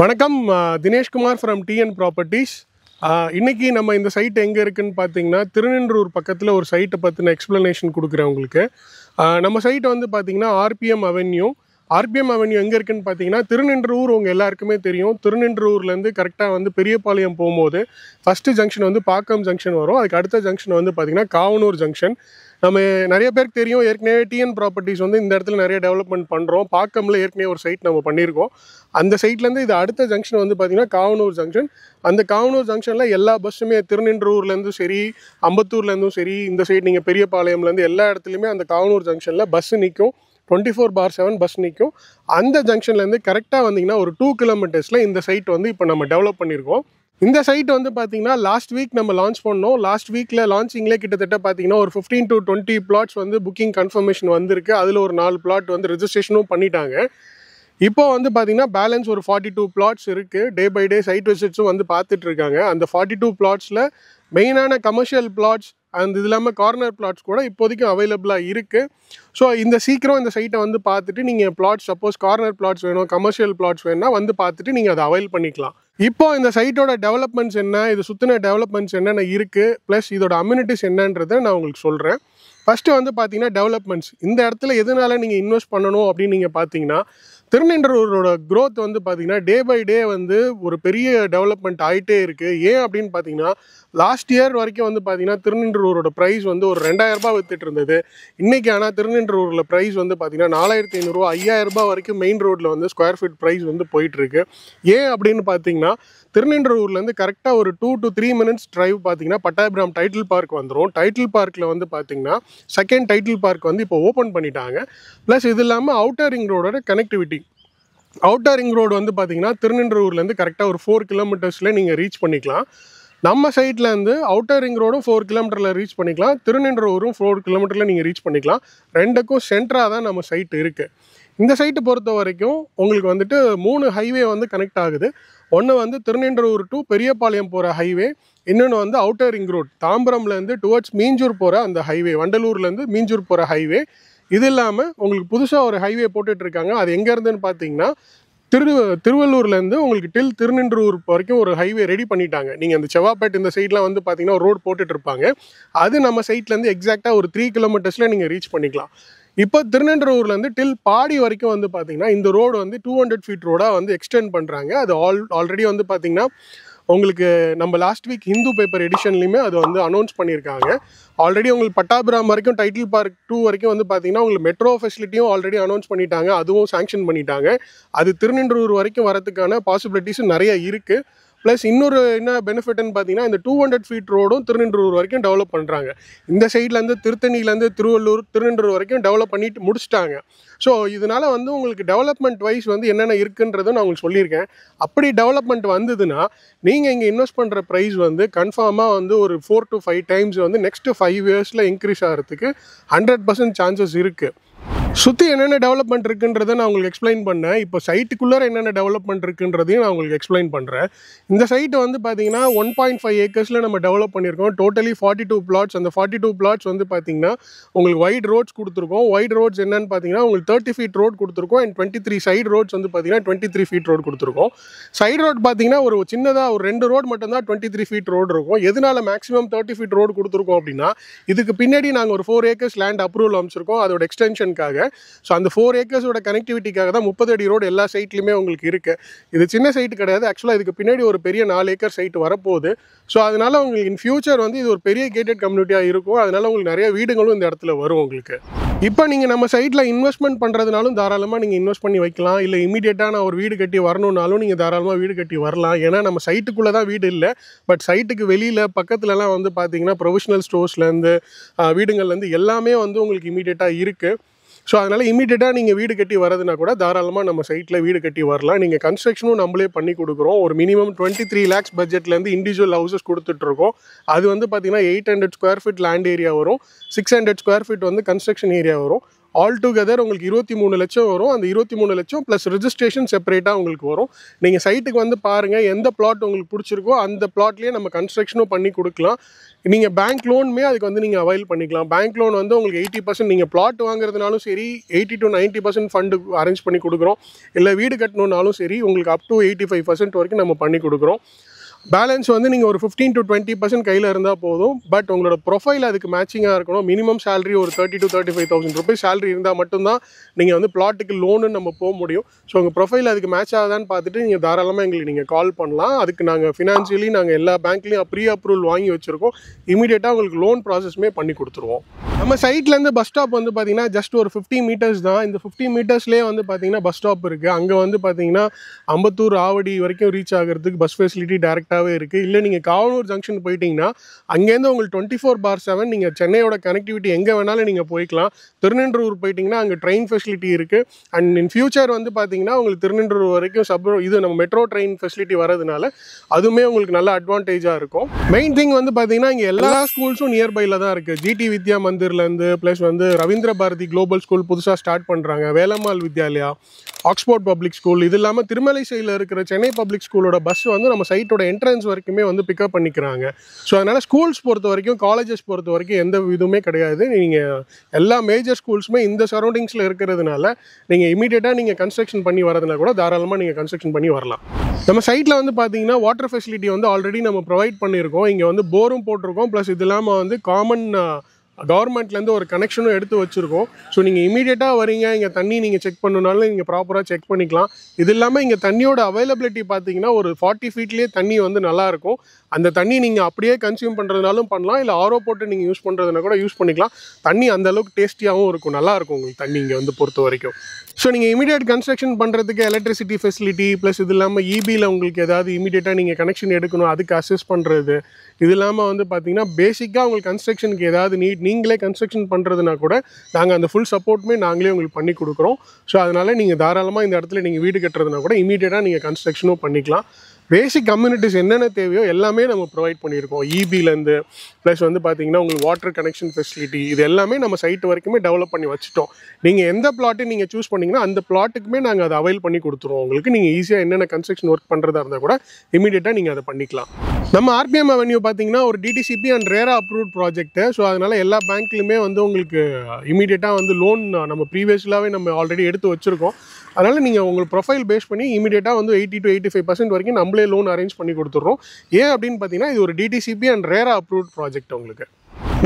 வணக்கம். Dinesh Kumar from TN properties. இன்னைக்கு நம்ம இந்த சைட் எங்கே இருக்குன்னு பார்த்தீங்கன்னா, திருநின்றூர் பக்கத்தில் ஒரு சைட்டை பற்றின எக்ஸ்ப்ளனேஷன் கொடுக்குறேன் உங்களுக்கு. நம்ம சைட் வந்து பார்த்தீங்கன்னா ஆர்பிஎம் அவென்யூ. ஆர்பிஎம் அவென்யூ எங்கே இருக்குன்னு பார்த்தீங்கன்னா, திருநின்றூர் உங்கள் எல்லாருக்குமே தெரியும். திருநின்றூர்லேருந்து கரெக்டாக வந்து பெரியபாளையம் போகும்போது ஃபஸ்ட்டு ஜங்ஷன் வந்து பாக்கம் ஜங்ஷன் வரும். அதுக்கு அடுத்த ஜங்ஷன் வந்து பார்த்தீங்கன்னா காவனூர் ஜங்ஷன். நம்ம நிறைய பேருக்கு தெரியும், ஏற்கனவே டிஎன் ப்ராப்பர்ட்டிஸ் வந்து இந்த இடத்துல நிறைய டெவலப்மெண்ட் பண்ணுறோம். பாக்கமில் ஏற்கனவே ஒரு சைட் நம்ம பண்ணியிருக்கோம். அந்த சைட்லேருந்து இது அடுத்த ஜங்ஷன் வந்து பார்த்திங்கன்னா காவனூர் ஜங்ஷன். அந்த காவனூர் ஜங்ஷனில் எல்லா பஸ்ஸுமே திருநின்றூர்லேருந்தும் சரி, அம்பத்தூர்லேருந்தும் சரி, இந்த சைடு நீங்கள் பெரியபாளையம்லேருந்து எல்லா இடத்துலையுமே அந்த காவனூர் ஜங்ஷனில் பஸ்ஸு நிற்கும். 24/7 பஸ் நிற்கும். அந்த ஜங்ஷன்லேருந்து கரெக்டாக வந்தீங்கன்னா ஒரு 2 கிலோமீட்டர்ஸில் இந்த சைட் வந்து இப்போ நம்ம டெவலப் பண்ணியிருக்கோம். இந்த சைட் வந்து பார்த்தீங்கன்னா லாஸ்ட் வீக் நம்ம லான்ச் பண்ணோம். லாஸ்ட் வீக்கில் லான்ச்சிங்லேயே கிட்டத்தட்ட பார்த்தீங்கன்னா ஒரு 15 to 20 பிளாட்ஸ் வந்து புக்கிங் கன்ஃபர்மேஷன் வந்திருக்கு. அதில் ஒரு 4 பிளாட் வந்து ரெஜிஸ்ட்ரேஷனும் பண்ணிட்டாங்க. இப்போ வந்து பார்த்தீங்கன்னா பேலன்ஸ் ஒரு 42 பிளாட்ஸ் இருக்குது. டே பை டே சைட் விசிட்ஸும் வந்து பார்த்துட்டு இருக்காங்க. அந்த 42 பிளாட்ஸில் மெயினான கமர்ஷியல் பிளாட்ஸ் அண்ட் இது இல்லாமல் கார்னர் பிளாட்ஸ் கூட இப்போதைக்கும் அவைலபிளாக இருக்குது. ஸோ இந்த சீக்கிரம் இந்த சைட்டை வந்து பார்த்துட்டு நீங்கள் பிளாட்ஸ், சப்போஸ் கார்னர் பிளாட்ஸ் வேணும், கமர்ஷியல் பிளாட்ஸ் வேணும்னா வந்து பார்த்துட்டு நீங்கள் அதை அவைல் பண்ணிக்கலாம். இப்போ இந்த சைட்டோட டெவலப்மெண்ட்ஸ் என்ன, இது சுற்றின டெவலப்மெண்ட்ஸ் என்னென்ன இருக்குது, ப்ளஸ் இதோட அம்யூனிட்டிஸ் என்னன்றதை நான் உங்களுக்கு சொல்கிறேன். ஃபஸ்ட்டு வந்து பார்த்தீங்கன்னா டெவலப்மெண்ட்ஸ். இந்த இடத்துல எதனால நீங்கள் இன்வெஸ்ட் பண்ணணும் அப்படின்னு நீங்கள் பார்த்தீங்கன்னா, திருநின்றூரோட க்ரோத் வந்து பார்த்தீங்கன்னா டே பை டே வந்து ஒரு பெரிய டெவலப்மெண்ட் ஆகிட்டே இருக்குது. ஏன் அப்படின்னு பார்த்தீங்கன்னா, லாஸ்ட் இயர் வரைக்கும் வந்து பார்த்தீங்கன்னா திருநின்றூரோட ப்ரைஸ் வந்து ஒரு 2000 ரூபாய் வித்துட்டு இருந்தது. இன்றைக்கி ஆனால் திருநின்றூரில் ப்ரைஸ் வந்து பார்த்தீங்கன்னா 4500 ரூபா, 5000 ரூபாய் வரைக்கும் மெயின் ரோட்டில் வந்து ஸ்கொயர் ஃபீட் ப்ரைஸ் வந்து போயிட்டுருக்கு. ஏன் அப்படின்னு பார்த்தீங்கன்னா, திருநின்றூர்லேருந்து கரெக்டாக ஒரு 2 to 3 minutes டிரைவ் பார்த்தீங்கன்னா பட்டாபிராம் டைட்டில் பார்க் வந்துடும். டைட்டில் பார்க்கில் வந்து பார்த்தீங்கன்னா செகண்ட் டைட்டில் பார்க் வந்து இப்போ ஓப்பன் பண்ணிட்டாங்க. ப்ளஸ் இது இல்லாமல் அவுட்டர் ரிங் ரோடோட கனெக்டிவிட்டி. அவுட்டர் ரிங் ரோடு வந்து பார்த்தீங்கன்னா திருநின்றூர்லேருந்து கரெக்டாக ஒரு 4 கிலோமீட்டர்ஸில் நீங்கள் ரீச் பண்ணிக்கலாம். நம்ம சைட்லேருந்து அவுட்டர் ரிங் ரோடும் 4 கிலோமீட்டரில் ரீச் பண்ணிக்கலாம். திருநின்றூரும் 4 கிலோமீட்டரில் நீங்கள் ரீச் பண்ணிக்கலாம். ரெண்டுக்கும் சென்டராக தான் நம்ம சைட் இருக்குது. இந்த சைட்டு பொறுத்த வரைக்கும் உங்களுக்கு வந்துட்டு 3 ஹைவே வந்து கனெக்ட் ஆகுது. ஒன்று வந்து திருநின்றூர் டு பெரியபாளையம் போகிற ஹைவே, இன்னொன்று வந்து அவுட்டர் ரிங் ரோட் தாம்பரம்லேருந்து டுவர்ட்ஸ் மீஞ்சூர் போகிற அந்த ஹைவே, வண்டலூர்லேருந்து மீஞ்சூர் போகிற ஹைவே. இது இல்லாமல் உங்களுக்கு புதுசாக ஒரு ஹைவே போட்டுட்ருக்காங்க. அது எங்கேருந்துன்னு பார்த்தீங்கன்னா திருவள்ளூர்லேருந்து உங்களுக்கு திருநின்றூர் வரைக்கும் ஒரு ஹைவே ரெடி பண்ணிட்டாங்க. நீங்கள் அந்த செவ்வாப்பேட் இந்த சைட்லாம் வந்து பார்த்தீங்கன்னா ஒரு ரோடு போட்டுட்ருப்பாங்க. அது நம்ம சைட்லேருந்து எக்ஸாக்டாக ஒரு 3 கிலோமீட்டர்ஸில் நீங்கள் ரீச் பண்ணிக்கலாம். இப்போ திருநின்றூர்லேருந்து பாடி வரைக்கும் வந்து பார்த்தீங்கன்னா இந்த ரோடு வந்து 200 ஃபீட் ரோடாக வந்து எக்ஸ்டெண்ட் பண்ணுறாங்க. அது ஆல்ரெடி வந்து பார்த்தீங்கன்னா உங்களுக்கு நம்ம லாஸ்ட் வீக் ஹிந்து பேப்பர் எடிஷன்லையுமே அது வந்து அனௌன்ஸ் பண்ணியிருக்காங்க. ஆல்ரெடி உங்களுக்கு பட்டாபிராம் வரைக்கும் டைட்டில் பார்க் 2 வரைக்கும் வந்து பார்த்தீங்கன்னா உங்களுக்கு மெட்ரோ ஃபெசிலிட்டியும் ஆல்ரெடி அனௌன்ஸ் பண்ணிட்டாங்க. அதுவும் சாங்ஷன் பண்ணிட்டாங்க. அது திருநின்றூர் வரைக்கும் வரதுக்கான பாசிபிலிட்டிஸும் நிறைய இருக்குது. ப்ளஸ் இன்னொரு என்ன பெனிஃபிட்னு பார்த்தீங்கன்னா, இந்த 200 ஃபீட் ரோடும் திருநின்றூர் வரைக்கும் டெவலப் பண்ணுறாங்க. இந்த சைட்லேருந்து திருத்தணிலேருந்து திருநின்றூர் வரைக்கும் டெவலப் பண்ணிட்டு முடிச்சிட்டாங்க. ஸோ இதனால் வந்து உங்களுக்கு டெவலப்மெண்ட் வைஸ் வந்து என்னென்ன இருக்குன்றதும் நான் உங்களுக்கு சொல்லியிருக்கேன். அப்படி டெவலப்மெண்ட் வந்ததுன்னா நீங்கள் இங்கே இன்வெஸ்ட் பண்ணுற ப்ரைஸ் வந்து கன்ஃபார்மாக வந்து ஒரு 4 to 5 டைம்ஸ் வந்து நெக்ஸ்ட்டு 5 இயர்ஸில் இன்க்ரீஸ் ஆகிறதுக்கு 100% சான்சஸ் இருக்குது. சுற்றி என்னென்ன டெவலப்மெண்ட் இருக்குன்றதை நான் உங்களுக்கு எக்ஸ்பிளைன் பண்ணேன். இப்போ சைட்டுக்குள்ளே என்னென்ன டெவலப்மெண்ட் இருக்குன்றதையும் நான் உங்களுக்கு எக்ஸ்பிளைன் பண்ணுறேன். இந்த சைட்டு வந்து பார்த்தீங்கன்னா 1.5 ஏக்கர்ஸில் நம்ம டெவலப் பண்ணியிருக்கோம். Totally 42 plots. அந்த 42 பிளாட்ஸ் வந்து பார்த்தீங்கன்னா உங்களுக்கு வைட் ரோட்ஸ் கொடுத்துருக்கோம். வைட் ரோட்ஸ் என்னென்னு பார்த்தீங்கன்னா உங்களுக்கு 30 ஃபீட் ரோட் கொடுத்துருக்கோம். அண்ட் 23 சைடு ரோட்ஸ் வந்து பார்த்தீங்கன்னா 23 ஃபீட் ரோட் கொடுத்துருக்கோம். சைடு ரோட் பார்த்தீங்கன்னா ஒரு சின்னதாக ஒரு 2 ரோடு மட்டும்தான் 23 ஃபீட் ரோடு இருக்கும். எதனால மேக்ஸிமம் 30 ஃபீட் ரோடு கொடுத்துருக்கோம் அப்படின்னா, இதுக்கு பின்னாடி நாங்கள் ஒரு 4 ஏக்கர்ஸ் லேண்ட் அப்ரூவல் அமைச்சிருக்கோம் அதோட எக்ஸ்டென்ஷனுக்காக. ஸோ அந்த 4 ஏக்கர்ஸோட கனெக்டிவிட்டிக்காக தான் 30 அடி ரோடு எல்லா சைட்லையுமே உங்களுக்கு இருக்குது. இது சின்ன சைட்டு கிடையாது. ஆக்சுவலாக இதுக்கு பின்னாடி ஒரு பெரிய 4 ஏக்கர் சைட்டு வரப்போகுது. ஸோ அதனால் உங்களுக்கு இன் ஃபியூச்சர் வந்து இது ஒரு பெரிய கேட்டட் கம்யூனிட்டியாக இருக்கும். அதனால் உங்களுக்கு நிறைய வீடுகளும் இந்த இடத்துல வரும் உங்களுக்கு. இப்போ நீங்கள் நம்ம சைட்டில் இன்வெஸ்ட்மெண்ட் பண்ணுறதுனாலும் தாராளமாக நீங்கள் இன்வெஸ்ட் பண்ணி வைக்கலாம். இல்லை இமீடியட்டாக நான் ஒரு வீடு கட்டி வரணுன்னாலும் நீங்கள் தாராளமாக வீடு கட்டி வரலாம். ஏன்னா நம்ம சைட்டுக்குள்ளே தான் வீடு இல்லை. பட் சைட்டுக்கு வெளியில் பக்கத்துலலாம் வந்து பார்த்தீங்கன்னா ப்ரொஃபஷனல் ஸ்டோர்ஸ்லேருந்து வீடுங்கள்லேருந்து எல்லாமே வந்து உங்களுக்கு இமீடியட்டாக இருக்குது. ஸோ அதனால் இமீடியட்டாக நீங்கள் வீடு கட்டி வரதுனா கூட தாராளமாக நம்ம சைட்டில் வீடு கட்டி வரலாம். நீங்கள் கன்ஸ்ட்ரக்ஷனும் நம்மளே பண்ணி கொடுக்குறோம். ஒரு மினிமம் 23 lakhs பட்ஜெட்லேருந்து இண்டிவிஜுவல் ஹவுசஸ் கொடுத்துட்ருக்கோம். அது வந்து பார்த்திங்கன்னா 800 ஸ்கொயர் ஃபீட் லேண்ட் ஏரியா வரும், 600 ஸ்கொயர் ஃபீட் வந்து கன்ஸ்ட்ரக்ஷன் ஏரியா வரும். ஆல் டுகெதர் உங்களுக்கு 23 லட்சம் வரும். அந்த 23 லட்சம் ப்ளஸ் ரெஜிஸ்ட்ரேஷன் செப்பரேட்டாக உங்களுக்கு வரும். நீங்கள் சைட்டுக்கு வந்து பாருங்கள், எந்த பிளாட் உங்களுக்கு பிடிச்சிருக்கோ அந்த பிளாட்லேயே நம்ம கன்ஸ்ட்ரக்ஷனும் பண்ணி கொடுக்கலாம். நீங்கள் பேங்க் லோனுமே அதுக்கு வந்து நீங்கள் அவைல் பண்ணிக்கலாம். பேங்க் லோன் வந்து உங்களுக்கு 80% நீங்கள் பிளாட் வாங்குறதுனாலும் சரி 80 to 90% ஃபண்டு அரேஞ்ச் பண்ணி கொடுக்குறோம். இல்லை வீடு கட்டணுன்னாலும் சரி உங்களுக்கு அப் டு 85% வரைக்கும் நம்ம பண்ணி கொடுக்குறோம். பேலன்ஸ் வந்து நீங்கள் ஒரு 15 to 20% கையில் இருந்தால் போதும். பட் உங்களோட ப்ரொஃபைல் அதுக்கு மேட்சிங்காக இருக்கணும். மினிமம் சேலரி ஒரு 30 to 35,000 ருபீஸ் சேலரி இருந்தால் மட்டும்தான் நீங்கள் வந்து பிளாட்டுக்கு லோனு நம்ம போக முடியும். ஸோ உங்கள் ப்ரொஃபைல் அதுக்கு மேட்ச் ஆகுதான்னு பார்த்துட்டு நீங்கள் தாராளமாக எங்களுக்கு நீங்கள் கால் பண்ணலாம். அதுக்கு நாங்கள் ஃபினான்ஷியலி நாங்கள் எல்லா பேங்க்லேயும் ப்ரீ அப்ரூவல் வாங்கி வச்சுருக்கோம். இமீடியட்டாக உங்களுக்கு லோன் ப்ராசஸ்மே பண்ணி கொடுத்துருவோம். நம்ம சைட்லேருந்து பஸ் ஸ்டாப் வந்து பார்த்திங்கன்னா ஜஸ்ட் ஒரு 50 மீட்டர்ஸ் தான். இந்த 50 மீட்டர்ஸ்லேயே வந்து பார்த்திங்கன்னா பஸ் ஸ்டாப் இருக்குது. அங்கே வந்து பார்த்திங்கன்னா அம்பத்தூர் ஆவடி வரைக்கும் ரீச் ஆகிறதுக்கு பஸ் ஃபெசிலிட்டி டேரெக்டாகவே இருக்குது. இல்லை நீங்கள் காவனூர் ஜங்ஷன் போயிட்டீங்கன்னா அங்கேருந்து உங்களுக்கு 24/7 நீங்கள் சென்னையோட கனெக்டிவிட்டி எங்கே வேணாலும் நீங்கள் போய்க்கலாம். திருநின்றவூர் போயிட்டிங்கன்னா அங்கே ட்ரெயின் ஃபெசிலிட்டி இருக்குது. அண்ட் இன் ஃபியூச்சர் வந்து பார்த்திங்கன்னா உங்களுக்கு திருநின்றவூர் வரைக்கும் இது நம்ம மெட்ரோ ட்ரெயின் ஃபெசிலிட்டி வரதுனால அதுவுமே உங்களுக்கு நல்ல அட்வான்டேஜாக இருக்கும். மெயின் திங் வந்து பார்த்திங்கன்னா இங்கே எல்லா ஸ்கூல்ஸும் நியர்பையில் தான் இருக்குது. ஜிடி வித்யா மந்திர்லேருந்து ப்ளஸ் வந்து ரவீந்திர பாரதி குளோபல் ஸ்கூல் புதுசாக ஸ்டார்ட் பண்ணுறாங்க. Velammal Vidyalaya, Oxford public school, இது இல்லாமல் திருமலை சைடில் இருக்கிற சென்னை பப்ளிக் ஸ்கூலோட பஸ் வந்து நம்ம சைட்டோட என்ட்ரன்ஸ் வரைக்குமே வந்து பிக்கப் பண்ணிக்கிறாங்க. ஸோ அதனால் ஸ்கூல்ஸ் பொறுத்த வரைக்கும் காலேஜஸ் பொறுத்த வரைக்கும் எந்த இதுவுமே கிடையாது. நீங்கள் எல்லா மேஜர் ஸ்கூல்ஸுமே இந்த சரௌண்டிங்ஸில் இருக்கிறதுனால நீங்கள் இமீடியட்டாக நீங்கள் கன்ஸ்ட்ரக்ஷன் பண்ணி வரதுனா கூட தாராளமாக நீங்கள் கன்ஸ்ட்ரக்ஷன் பண்ணி வரலாம். நம்ம சைட்டில் வந்து பார்த்தீங்கன்னா வாட்டர் ஃபெசிலிட்டி வந்து ஆல்ரெடி நம்ம ப்ரொவைட் பண்ணியிருக்கோம். இங்கே வந்து போரும் போட்டிருக்கோம். ப்ளஸ் இது இல்லாமல் வந்து காமன் கவர்மெண்ட்லேருந்து ஒரு கனெக்ஷனும் எடுத்து வச்சுருக்கோம். ஸோ நீங்கள் இமீடியட்டாக வரீங்க, இங்கே தண்ணி நீங்கள் செக் பண்ணணுனாலும் நீங்கள் ப்ராப்பராக செக் பண்ணிக்கலாம். இது இல்லாமல் இங்கே தண்ணியோட அவைலபிலிட்டி பார்த்தீங்கன்னா ஒரு 40 ஃபீட்லேயே தண்ணி வந்து நல்லாயிருக்கும். அந்த தண்ணி நீங்கள் அப்படியே கன்சியூம் பண்ணுறதுனாலும் பண்ணலாம், இல்லை ஆரோ போட்டு நீங்கள் யூஸ் பண்ணுறதுனா கூட யூஸ் பண்ணிக்கலாம். தண்ணி அந்தளவுக்கு டேஸ்டியாகவும் இருக்கும், நல்லாயிருக்கும் உங்களுக்கு தண்ணி இங்கே வந்து பொறுத்த வரைக்கும். ஸோ நீங்கள் இமீடியட் கன்ஸ்ட்ரக்ஷன் பண்ணுறதுக்கு எலக்ட்ரிசிட்டி ஃபெசிலிட்டி ப்ளஸ் இது இல்லாமல் இபியில் உங்களுக்கு ஏதாவது இமீடியட்டாக நீங்கள் கனெக்ஷன் எடுக்கணும், அதுக்கு அசஸ் பண்ணுறது, இது இல்லாமல் வந்து பார்த்தீங்கன்னா பேசிக்காக உங்களுக்கு கன்ஸ்ட்ரக்ஷனுக்கு ஏதாவது நீங்களே கன்ஸ்ட்ரக்ஷன் பண்ணுறதுனா கூட நாங்கள் அந்த ஃபுல் சப்போர்ட்டுமே நாங்களே உங்களுக்கு பண்ணி கொடுக்குறோம். ஸோ அதனால் நீங்கள் தாராளமாக இந்த இடத்துல நீங்கள் வீடு கட்டுறதுனா கூட இமீடியட்டாக நீங்கள் கன்ஸ்ட்ரக்ஷனும் பண்ணிக்கலாம். பேசிக் கம்யூனிட்டிஸ் என்னென்ன தேவையோ எல்லாமே நம்ம ப்ரொவைட் பண்ணியிருக்கோம். இபிலேருந்து ப்ளஸ் வந்து பார்த்தீங்கன்னா உங்களுக்கு வாட்டர் கனெக்ஷன் ஃபெசிலிட்டி இது எல்லாமே நம்ம சைட்டு வரைக்குமே டெவலப் பண்ணி வச்சுட்டோம். நீங்கள் எந்த பிளாட்டை நீங்கள் சூஸ் பண்ணிங்கன்னா அந்த பிளாட்டுக்குமே நாங்கள் அதை அவைல் பண்ணி கொடுத்துருவோம் உங்களுக்கு. நீங்கள் ஈஸியாக என்னென்ன கன்ஸ்ட்ரக்ஷன் ஒர்க் பண்ணுறதா இருந்தால் கூட இமீடியட்டாக நீங்கள் அதை பண்ணிக்கலாம். நம்ம ஆர்பிஎம் அவென்யூ பார்த்தீங்கன்னா ஒரு டிடிசிபி அண்ட் ரேரா அப்ரூவ்ட் ப்ராஜெக்ட்டு. ஸோ அதனால் எல்லா பேங்க்லையுமே வந்து உங்களுக்கு இமீடியட்டாக வந்து லோன் நம்ம ப்ரீவியஸ்லாகவே நம்ம ஆல்ரெடி எடுத்து வச்சுருக்கோம். அதனால் நீங்கள் உங்கள் ப்ரொஃபைல் பேஸ் பண்ணி இமீடியட்டாக வந்து 80 to 85% வரைக்கும் நம்மளே லோன் அரேஞ்ச் பண்ணி கொடுத்துட்றோம். ஏன் அப்படின்னு பார்த்தீங்கன்னா இது ஒரு டிடிசிபி அண்ட் ரேரா அப்ரூவ்ட் ப்ராஜெக்ட் உங்களுக்கு.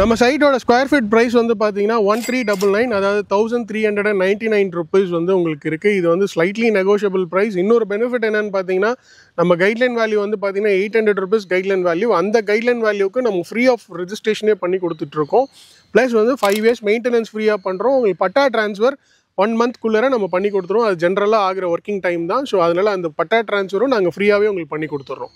நம்ம சைட்டோட ஸ்கொயர் ஃபீட் ப்ரைஸ் வந்து பார்த்தீங்கன்னா 1399, அதாவது 1399 ருபீஸ் வந்து உங்களுக்கு இருக்குது. இது வந்து ஸ்லைட்லி நெகோஷியபிள் ப்ரைஸ். இன்னொரு பெனிஃபிட் என்னென்னு பார்த்தீங்கன்னா நம்ம கைட்லைன் வேல்யூ வந்து பார்த்தீங்கன்னா 800 ருபீஸ் கைட்லைன் வேல்யூ. அந்த கைட்லைன் வேல்யூக்கு நம்ம ஃப்ரீ ஆஃப் ரெஜிஸ்ட்ரேஷனே பண்ணி கொடுத்துட்ருக்கோம். ப்ளஸ் வந்து 5 years மெயின்டெனன்ஸ் ஃப்ரீயாக பண்ணுறோம். உங்களுக்கு பட்டா ட்ரான்ஸ்ஃபர் 1 மந்த்க்குள்ளே நம்ம பண்ணி கொடுத்துருவோம். அது ஜென்ரலாக ஆகிற ஒர்க்கிங் டைம் தான். ஸோ அதனால் அந்த பட்டா ட்ரான்ஸ்ஃபரும் நாங்கள் ஃப்ரீயாகவே உங்களுக்கு பண்ணி கொடுத்துட்றோம்.